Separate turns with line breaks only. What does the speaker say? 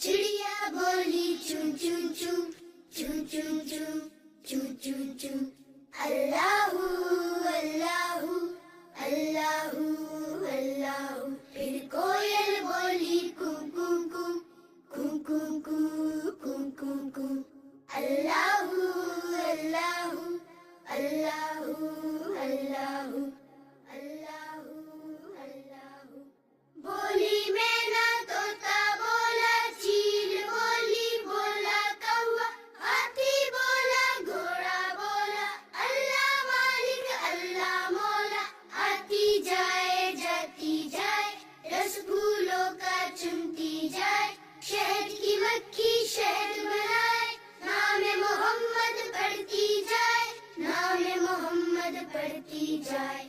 चिड़िया बोली चू चू चू चू चू चू चू चू चू। अल्लाहू अल्लाहू अल्लाहू अल्लाहू। फिर कोयल बोली कू कू कू कू कू कू कू कू कू। अल्लाहू अल्लाहू अल्लाहू अल्लाहू अल्लाहू अल्लाहू। बोली मैना तोता बोला चील बोली बोला कौवा हाथी बोला घोड़ा बोला अल्लाह मालिक अल्लाह मौला। आती जाए जाती जाए रस फूलों का चुनती जाए शहद की मक्खी शहद बनाए नाम मोहम्मद पढ़ती जाए नाम मोहम्मद पढ़ती जाए।